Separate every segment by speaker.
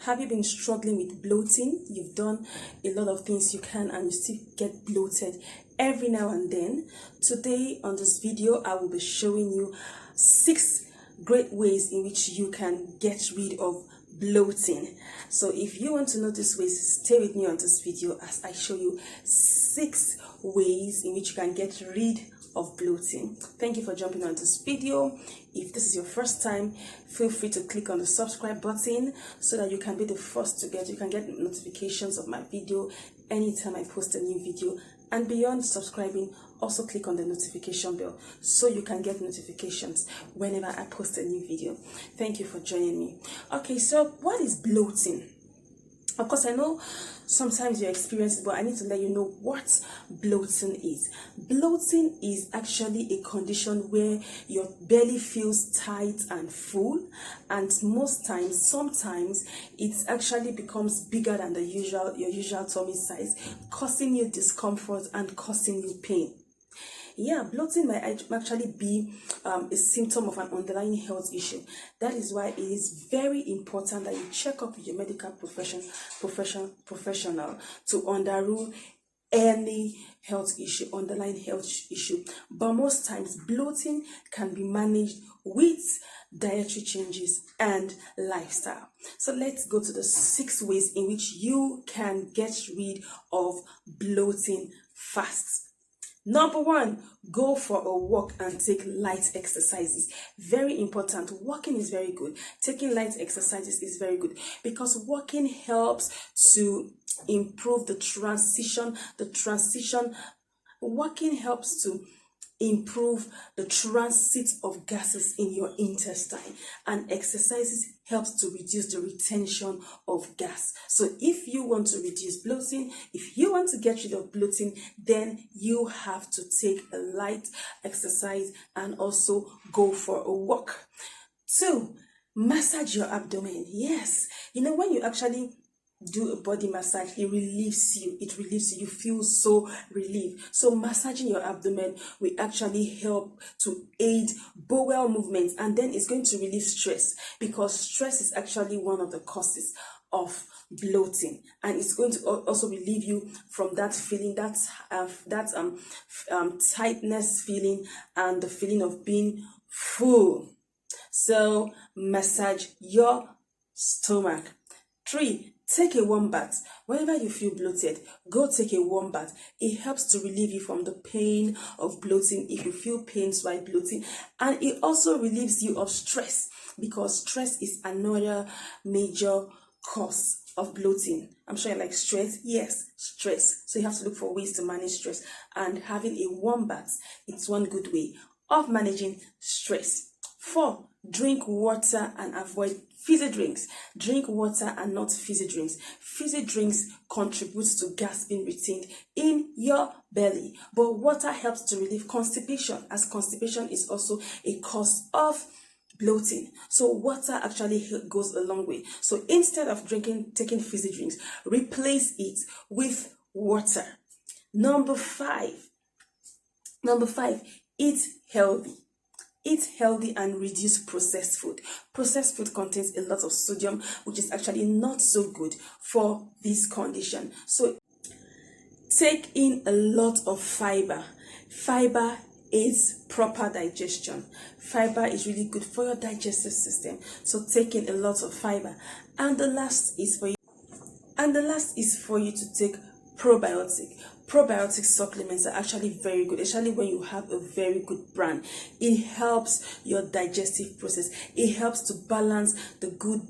Speaker 1: Have you been struggling with bloating? You've done a lot of things you can and you still get bloated every now and then. Today on this video, I will be showing you 6 great ways in which you can get rid of bloating. So if you want to know these ways, stay with me on this video as I show you 6 ways in which you can get rid of bloating. Thank you for jumping on this video. If this is your first time, feel free to click on the subscribe button so that you can be the first to get notifications of my video anytime I post a new video. And beyond subscribing, also click on the notification bell so you can get notifications whenever I post a new video. Thank you for joining me. Okay, so what is bloating? Of course, I know sometimes you experience it, but I need to let you know what bloating is. Bloating is actually a condition where your belly feels tight and full, and sometimes it actually becomes bigger than your usual tummy size, causing you discomfort and causing you pain. Yeah, bloating might actually be a symptom of an underlying health issue. That is why it is very important that you check up with your medical professional to underrule any underlying health issue. But most times, bloating can be managed with dietary changes and lifestyle. So let's go to the 6 ways in which you can get rid of bloating fast. Number 1, go for a walk and take light exercises. Very important. Walking is very good. Taking light exercises is very good because walking helps to improve the transition. Walking helps to improve the transit of gases in your intestine, and exercises helps to reduce the retention of gas. So if you want to reduce bloating, if you want to get rid of bloating, then you have to take a light exercise and also go for a walk. 2, massage your abdomen. Yes, you know, when you actually do a body massage, it relieves you. You feel so relieved. So massaging your abdomen will actually help to aid bowel movements, and then it's going to relieve stress, because stress is actually one of the causes of bloating, and it's going to also relieve you from that feeling, tightness feeling, and the feeling of being full. So massage your stomach. 3, take a warm bath. Whenever you feel bloated, go take a warm bath. It helps to relieve you from the pain of bloating if you feel pains while bloating, and it also relieves you of stress, because stress is another major cause of bloating. I'm sure you like stress. Yes, stress. So you have to look for ways to manage stress, and having a warm bath, it's one good way of managing stress. 4, drink water and avoid fizzy drinks. Drink water and not fizzy drinks. Fizzy drinks contribute to gas being retained in your belly, but water helps to relieve constipation, as constipation is also a cause of bloating. So water actually goes a long way. So instead of taking fizzy drinks, replace it with water. Number 5, eat healthy. Eat healthy and reduce processed food. Processed food contains a lot of sodium, which is actually not so good for this condition. So take in a lot of fiber. Fiber aids proper digestion. Fiber is really good for your digestive system. So take in a lot of fiber. And the last is for you to take probiotic. Probiotic supplements are actually very good, especially when you have a very good brand. It helps your digestive process. It helps to balance the good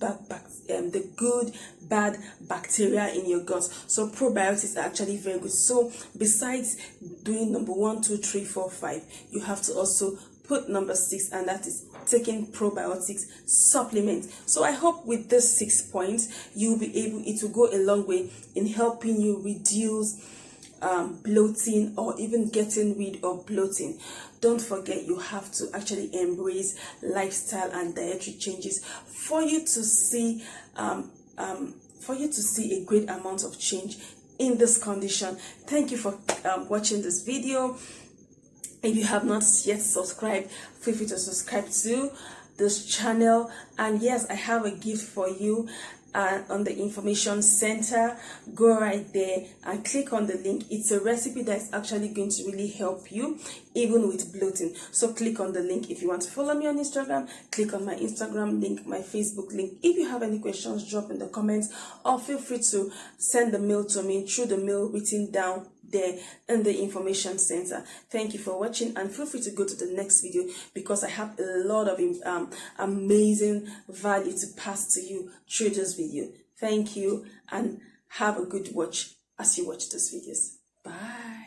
Speaker 1: bad bacteria in your gut. So probiotics are actually very good. So besides doing number 1, 2, 3, 4, 5, you have to also put number 6, and that is taking probiotics supplements. So I hope with these 6 points, it will go a long way in helping you reduce bloating, or even getting rid of bloating. Don't forget, you have to actually embrace lifestyle and dietary changes for you to see a great amount of change in this condition. Thank you for watching this video. If you have not yet subscribed, feel free to subscribe too. this channel. And yes, I have a gift for you on the information center. Go right there and click on the link. It's a recipe that's actually going to really help you even with bloating. So click on the link. If you want to follow me on Instagram, click on my Instagram link, my Facebook link. If you have any questions, drop in the comments, or feel free to send the mail to me through the mail written down there in the information center. Thank you for watching, and feel free to go to the next video because I have a lot of amazing value to pass to you through this video. Thank you, and have a good watch as you watch these videos. Bye.